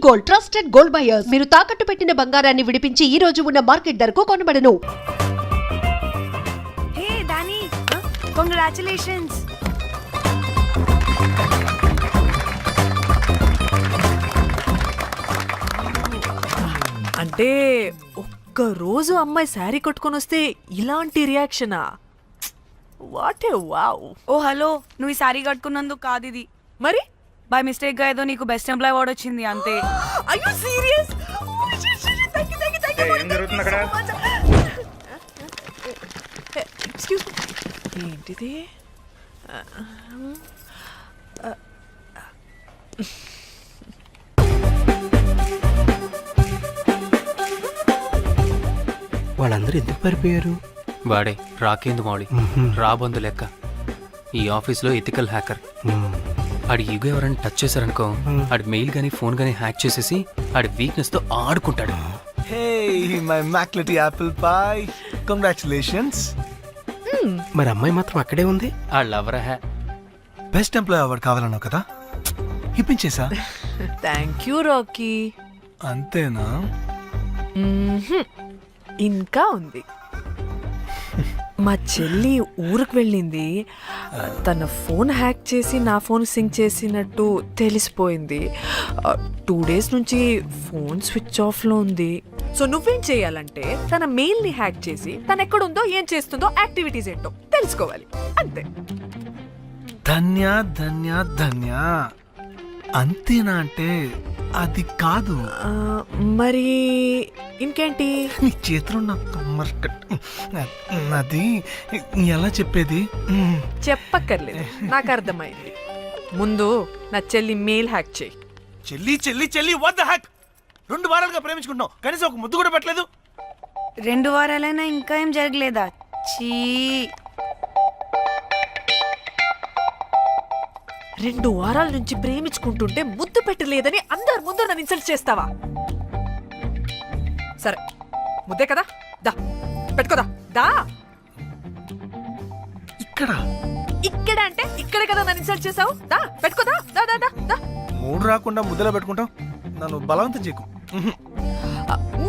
Gold, trusted gold buyers. మీరు తాకట్టు పెట్టిన బంగారాన్ని విడిపించి ఈ రోజు ఉన్న మార్కెట్ ధరకు కొనబడను. హే డానీ, కంగ్రాచులేషన్స్. అంటే ఒక్క రోజు అమ్మాయి శారీ కట్టుకొని వస్తే ఇలాంటి రియాక్షనా? What a wow. Oh hello, నువ్వు ఈ సారీ కట్టుకున్నందుకు కాదు ఇది. మరి బై మిస్టేక్ గా ఏదో నీకు బెస్ట్ ఎంప్లాయ్ అవార్డ్ వచ్చింది అంతే. are you serious? ఏం జరుగుతుంది అక్కడ? ఎక్స్క్యూజ్ మీ, ఏంటిది? వాళ్ళందరూ ఎందుకు పారిపోయారు? వాడే రాకేందు మౌళి, రాబందు లెక్క. ఈ ఆఫీస్లో ఎథికల్ హ్యాకర్. ఆడి ఈగో ఎవరైనా టచ్ చేశారనుకో, ఆడి మెయిల్ గానీ ఫోన్ గానీ హ్యాక్ చేసేసి ఆడి వీక్నెస్ తో ఆడుకుంటాడు. Hey, my McLetty apple pie. Congratulations. మరి అమ్మాయి మాత్రం అక్కడే ఉంది. ఆ లవర్ హ్యా బెస్ట్ ఎంప్లాయ్ అవార్డు కావాలన్నావు కదా, ఇప్పించేసా. Thank you Rocky. అంతేనా? ఇంకా ఉంది. మా చెల్లి ఊరికి వెళ్ళింది. తన ఫోన్ హ్యాక్ చేసి నా ఫోన్ సింక్ చేసినట్టు తెలిసిపోయింది. 2 days నుంచి ఫోన్ స్విచ్ ఆఫ్లో ఉంది. సో నువ్వేం చేయాలంటే తన మెయిల్ని హ్యాక్ చేసి తను ఎక్కడుందో ఏం చేస్తుందో యాక్టివిటీస్ ఏంటో తెలుసుకోవాలి, అంతే. ధన్య ధన్య ధన్య. అంతేనా అంటే అది కాదు. మరి ఇంకేంటి? నీ చేతిలో నా కమ్మర్ అది ఎలా చెప్పేది? చెప్పక్కర్లేదు, నాకు అర్థమైంది. ముందు నా చెల్లి మెయిల్ హ్యాక్ చేయి. చెల్లి చెల్లి చెల్లి, వాట్ ద హ్యాక్? 2 వారాలుగా ప్రేమించుకుంటున్నావు, కనీసం ఒక ముద్దు కూడా పెట్టలేదు. 2 వారాలైనా ఇంకా ఏం జరగలేదా? చీ. 2 వారాల నుంచి ప్రేమించుకుంటుంటే ముద్దు పెట్టలేదని అందరి ముందు నన్ను ఇన్సల్ట్ చేస్తావా? సరే, ముద్దే కదా, దా పెట్టుకోదా. దా. ఇక్కడ ఇక్కడ అంటే ఇక్కడే కదా నన్ను ఇన్సల్ట్ చేసావు. దా పెట్టుకోదా. దా దా దా దా. మూడు రాకుండా ముద్దలో పెట్టుకుంటావు, నన్ను బలవంతం చేయకు.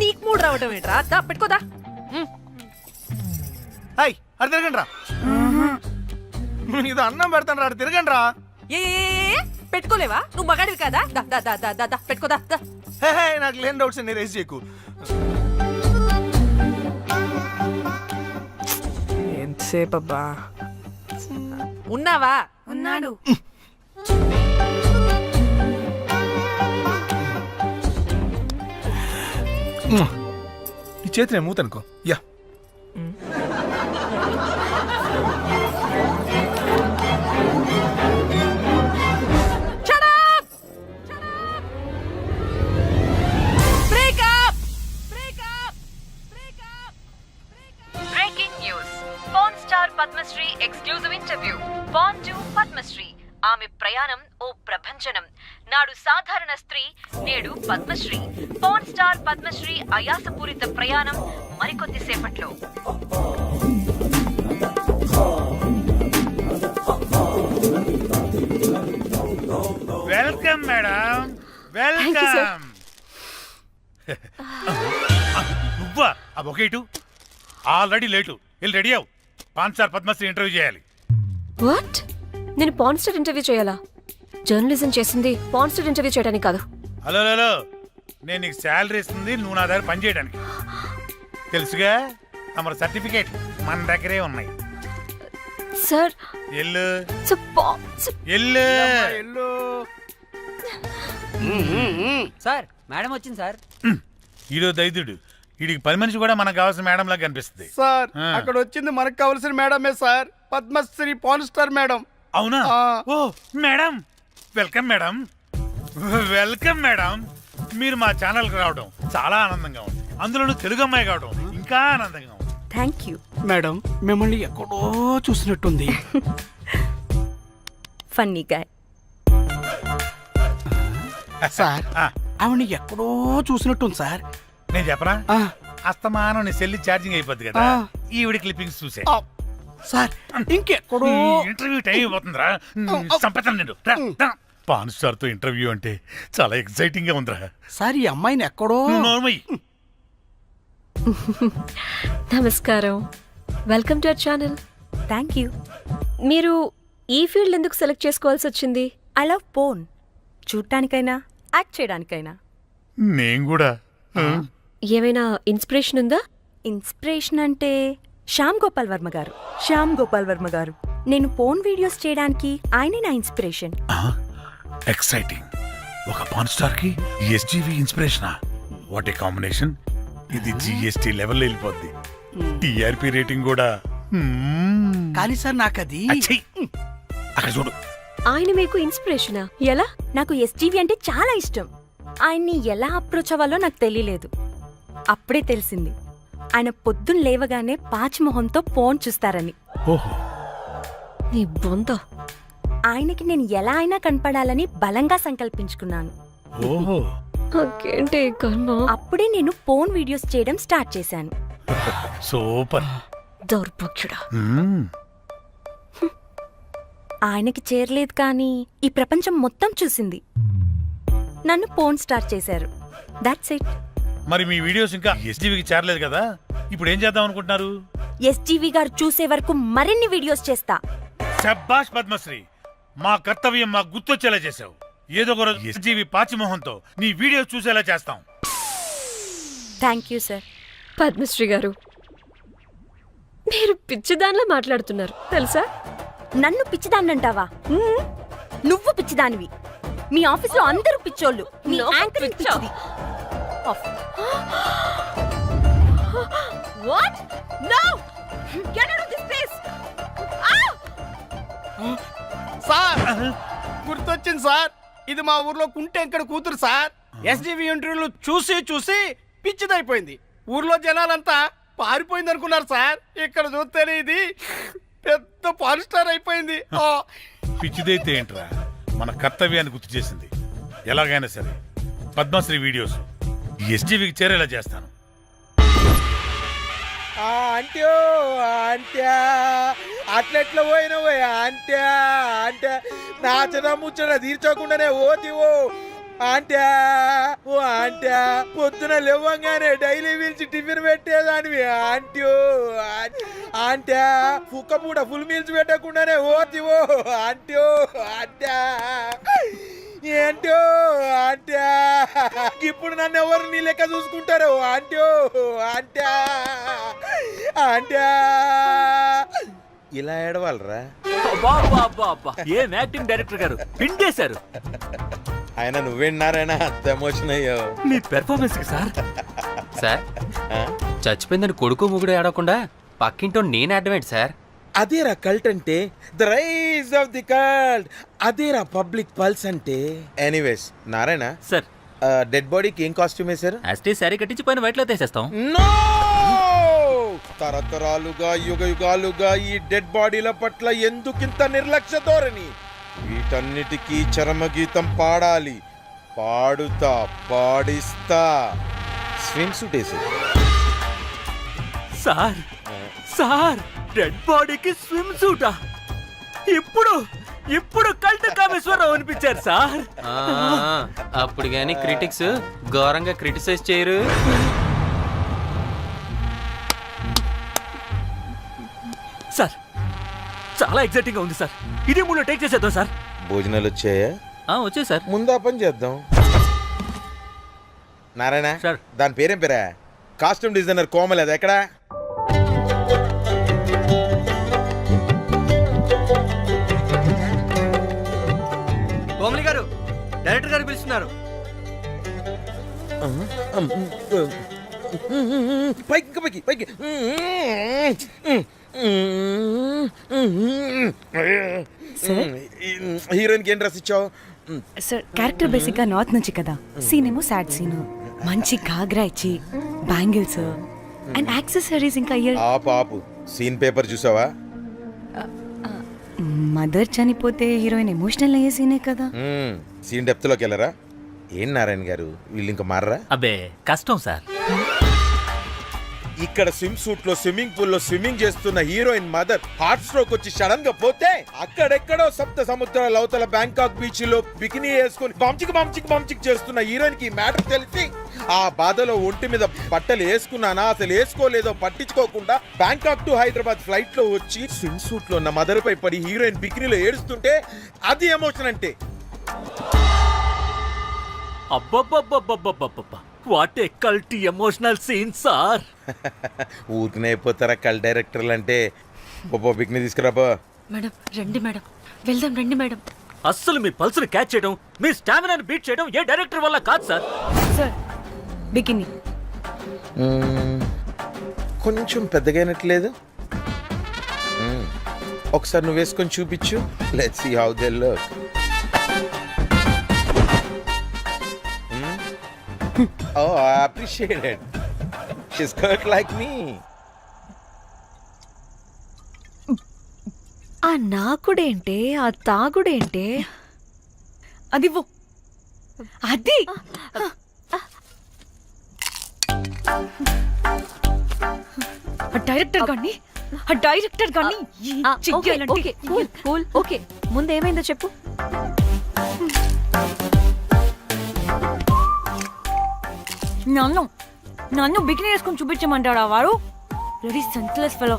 నీకు మూడు రావటం ఏంట్రా? దా పెట్టుకోదా. హాయ్, అది తిరగండి రా. ఇది అన్నం పెడతాను రా, తిరగండి రా. ఏ పెట్టుకోలేవా? నువ్వు మగాడివి కదా. దా దా దా దా దా దా పెట్టుకోదా. దా. హే, నాకు లేని డౌట్స్ అన్ని రేస్ చేయకు. ఎంతసేపు అబ్బా? ఉన్నావా? ఉన్నాడు. ఈ చేతిని మూతనుకో. Yeah, Padmasri exclusive interview. Born to Padmasri. ఆమె ప్రయాణం ఓ ప్రభంజనం. నాడు సాధారణ స్త్రీ, నేడు పద్మశ్రీ. పాన్ స్టార్ పద్మశ్రీ అయాసపూరిత ప్రయాణం మరికొద్ది సేపట్లో. Welcome madam, welcome. నువ్వా? ఆ బొకేటు ఆల్రెడీ లేటు. వెళ్ళి రెడీ అవు, పాన్ స్టార్ పద్మశ్రీ ఇంటర్వ్యూ చేయాలి. వాట్? నేను పాన్ స్టార్ ఇంటర్వ్యూ చేయాలా? జర్నలిజం చేసింది పాన్ స్టార్ ఇంటర్వ్యూ చేయడానికి కాదు. హలో హలో, నేను నీకు శాలరీ ఇస్తుంది నువ్వు నా దగ్గర పని చేయడానికి. తెలుసుగా, తమ సర్టిఫికేట్ మన దగ్గరే ఉన్నాయి. సార్ ఎల్లు ఎల్లు. సార్ మేడం వచ్చింది సార్. ఈడో దైదుడు, వీడికి 10 మనిషి కూడా మనకు కావాల్సిన మేడం లాగా కనిపిస్తుంది. సార్, అక్కడ వచ్చింది మనకు కావాల్సిన మేడమే sir, Padmasri pan star madam. అవునా? Oh madam, welcome madam, welcome madam. మీరు మా ఛానల్కి రావడం చాలా ఆనందంగా ఉంది. అందులోనూ తెలుగు అమ్మాయి కావడం ఇంకా ఆనందంగా ఉంది. థ్యాంక్ యూ మేడం, మిమ్మల్ని ఎక్కడో చూసినట్టుంది. Funny guy. సార్, ఆవిడ ఎక్కడో చూసినట్టుంది సార్. నేను చెప్పరా, అస్తమానం నీ సెల్లి ఛార్జింగ్ అయిపోద్ది కదా, ఈవిడ క్లిప్పింగ్స్ చూసే. సార్, ఇంకెక్కడో ఇంటర్వ్యూ టైం అయిపోతుందిరా, చంపేతాను నేను. పాన్ స్టార్ తో ఇంటర్వ్యూ అంటే చాలా ఎక్సైటింగ్ గా ఉందిరా. సార్ ఈ అమ్మాయిని ఎక్కడో నార్మల్. నమస్కారం, welcome to our channel. Thank you. మీరు ఈ ఫీల్డ్ ఎందుకు సెలెక్ట్ చేసుకోవాల్సి వచ్చింది? I love porn. చూడటానికైనా యాక్ట్ చేయడానికైనా. నేను కూడా. ఏమైనా ఇన్స్పిరేషన్ ఉందా? ఇన్స్పిరేషన్ అంటే శ్యామ్ గోపాల్ వర్మ గారు. నేను పోన్ వీడియోస్ చేయడానికి ఆయనే నా ఇన్స్పిరేషన్. ఎక్సైటింగ్. ఒక పాన్ స్టార్ కి ఎస్జీవి ఇన్స్పిరేషనా? What a combination. ఇది జిఎస్టీ లెవెల్ వెళ్ళిపోద్ది. టిఆర్పి రేటింగ్ కూడా. కానీ సార్ నాకు అది అచ్చయ్. అక్కడ చూడు. ఆయన మీకు ఇన్స్పిరేషనా? ఎలా? నాకు ఎస్జీవి అంటే చాలా ఇష్టం. ఆయన్ని ఎలా అప్రోచ్ అవ్వాలో నాకు తెలియలేదు. అప్పుడే తెలిసింది ఆయన పొద్దున్న లేవగానే పాచిమొహంతో ఫోన్ చూస్తారని. ఓహో. నీ బొంద. ఆయనకి నేను ఎలా అయినా కనపడాలని బలంగా సంకల్పించుకున్నాను. ఓహో. నాకేంటి ఈ కర్మ? అప్పుడే నేను ఫోన్ వీడియోస్ చేయడం స్టార్ట్ చేశాను. సూపర్. దౌర్భాగ్యుడా. ఆయనకి చేరలేదు కానీ ఈ ప్రపంచం మొత్తం చూసింది. నన్ను ఫోన్ స్టార్ట్ చేశారు. That's it. మరి మీ వీడియోస్ ఇంకా ఎస్జీవికి చేరలేదు కదా, ఇప్పుడు ఏం చేద్దాం అనుకుంటున్నారు? ఎస్జీవి గారు చూసే వరకు మరిన్ని వీడియోస్ చేస్తా. శబ్బాష్ పద్మశ్రీ, మా కర్తవ్యం మాకు గుర్తొచ్చేలా చేసావు. ఏదో ఒక రోజు ఎస్జీవి పాచిమోహంతో నీ వీడియోస్ చూసేలా చేస్తాం. Thank you sir. పద్మశ్రీ గారు, మీరు పిచ్చిదానిలా మాట్లాడుతున్నారు తెలుసా? నన్ను పిచ్చిదాన్నంటావా? నువ్వు పిచ్చిదానివి. మీ ఆఫీస్లో అందరూ పిచ్చోళ్ళు. మీ నాకు యాంకరింగ్ పిచ్చా? పిచ్చిది. What? No! Get out of this place! Sir గుర్తొచ్చింది సార్. ఇది మా ఊర్లో కుంటెంకడ కూతురు సార్. ఎస్జీవి ఇంటర్వ్యూలు చూసి చూసి పిచ్చిదైపోయింది. ఊర్లో జనాలంతా పారిపోయింది అనుకున్నారు సార్. ఇక్కడ చూస్తేనే ఇది పెద్ద పాన్ స్టార్ అయిపోయింది. పిచ్చిదైతే ఏంట్రా, మన కర్తవ్యాన్ని గుర్తు చేసింది. ఎలాగైనా సరే పద్మశ్రీ వీడియోస్ ఎస్జీవికి చేరేలా చేస్తాను. అంట్యో అంట్యా అట్లెట్లా పోయినవో అంట్యా అంటే నాచన ముచ్చట తీర్చకుండానే ఓతివో అంట్యా. ఓ అంట్యా పొద్దున లేవంగానే డైలీ పిలిచి టిఫిన్ పెట్టేదానివి అంట్యో అంట్యా. కుక్క పూట ఫుల్ మీల్స్ పెట్టకుండానే ఓతివో అంట్యో అంట్యా. ఏంటో అంట్యా ఇప్పుడు నన్ను ఎవరు నీ లెక్క చూసుకుంటారు అంట్యో అంట్యా అంట్యా. ఇలా ఏడవాలరా? ఏం యాక్టింగ్ డైరెక్టర్ గారు పిండేశారు. ఆయన నువ్వేనారాయణ అంత ఎమోషన్ అయ్యావు. మీ పెర్ఫార్మెన్స్ సార్. సార్, చచ్చిపోయిందని కొడుకు ముగుడు ఆడకుండా పక్కింటో నేను అడ్డమేంటి సార్? అదేరా కల్ట్ అంటే, the rise of the cult. అదేరా పబ్లిక్ పల్స్ అంటే. ఎనీవేస్ నారాయణ సార్, డెడ్ బాడీకి ఏం కాస్ట్యూమ్ వేశారు? యాస్టీ శారీ కట్టించి పైన వైట్ లో తీసేస్తాం. నో! తరతరాలుగా యుగ యుగాలుగా ఈ డెడ్ బాడీల పట్ల ఎందుకింత నిర్లక్ష్య ధోరణి? వీటన్నిటికీ చరమగీతం పాడాలి. పాడుతా, పాడిస్తా. స్విమ్ సూట్ వేసి సార్ సార్, డెడ్ బాడీకి స్విమ్ సూటా? ఇప్పుడు ఇప్పుడు కల్ట్ కామేశ్వరరావు అనిపించారు సార్. అప్పుడు గాని క్రిటిక్స్ ఘోరంగా క్రిటిసైజ్ చేయరు. సార్, చాలా ఎక్సైటింగ్ గా ఉంది సార్. ఇదే మూడు టేక్ చేసేద్దాం సార్. భోజనాలు వచ్చాయా? వచ్చాయి సార్. ముందు ఆ పని చేద్దాం. నారాయణ సార్. దాని పేరేం పేరా? Costume designer Komal. అది ఎక్కడా? కోమలి గారు, డైరెక్టర్ గారు పిలుస్తున్నారు. పైకి పైకి పైకి. హీరోయిన్కి ఏం డ్రెస్ ఇచ్చావు? సార్ క్యారెక్టర్ బేసిక్ గా నార్త్ నుంచి కదా. సీన్ ఏమో సాడ్ సీన్. మంచి ఘాగ్రా ఇచ్చి బ్యాంగిల్స్ అండ్ యాక్సెసరీస్ ఇంకా ఇయర్. ఆపు సీన్ పేపర్ చూసావా? మదర్ చనిపోతే హీరోయిన్ ఎమోషనల్ అయ్యే సీనే కదా. సీన్ డెప్త్ లోకి వెళ్ళరా? ఏం నారాయణ గారు వీళ్ళు ఇంకా మారరా? అబ్బే కష్టం సార్. ఇక్కడ స్విమ్ సూట్ లో స్విమ్మింగ్ పూల్ లో స్విమ్మింగ్ చేస్తున్న హీరోయిన్ మదర్ హార్ట్ స్ట్రోక్ వచ్చి సడన్ గా పోతే అక్కడెక్కడో సప్త సముద్రాల అవతల బ్యాంకాక్ బీచ్ లో బికినీ వేసుకుని బంచిక్ చేస్తున్న హీరోయిన్ కి మ్యాటర్ తెలిసి ఆ బాధలో ఒంటి మీద బట్టలు వేసుకున్నానా అసలు వేసుకోలేదో పట్టించుకోకుండా బ్యాంకాక్ టు హైదరాబాద్ ఫ్లైట్ లో వచ్చి స్విమ్ సూట్ లో ఉన్న మదర్ పై పడి హీరోయిన్ బికినీలో ఏడుస్తుంటే అది ఎమోషన్ అంటే. అబ్బబ్బబ్బబ్బబ్బబ్బబ్బా వాట్ ఏ కల్టీ ఎమోషనల్ సీన్ సార్. ఊరికనే అయిపోతారా కల్ డైరెక్టర్లు అంటే. బికినీ తీసుకురాబో. మేడం రండి మేడం, వెళ్దాం రండి మేడం. అస్సలు మీ పల్స్ని క్యాచ్ చేయడం, మీ స్టామినాని బీట్ చేయడం ఏ డైరెక్టర్ వల్ల కాదు సార్. సార్ బికినీ కొంచెం పెద్దగైనట్లేదు. ఒకసారి నువ్వు వేసుకొని చూపించు. Let's see how they look. Oh, I appreciate it. She's cut like me. ఆ నాకుడేంటే, ఆ తాగుడేంటే? అది అది డైరెక్టర్ గాని ఓకే కూల్ ఓకే, ముందేమైందో చెప్పు. నన్ను బికినీ వేసుకొని చూపించమంటాడా వాడు? Very senseless fellow.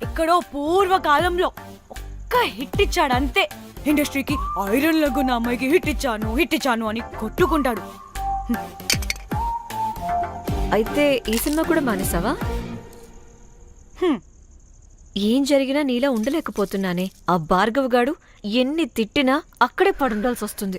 ఎక్కడో పూర్వకాలంలో ఒక్క హిట్ ఇచ్చాడు అంతే. ఇండస్ట్రీకి ఐరన్ లెగ్ అమ్మాయికి హిట్ ఇచ్చాను అని కొట్టుకుంటాడు. అయితే ఈ సినిమా కూడా మానేసావా? ఏం జరిగినా నీలా ఉండలేకపోతున్నానే. ఆ భార్గవ్ గాడు ఎన్ని తిట్టినా అక్కడే పడుండాల్సి వస్తుంది.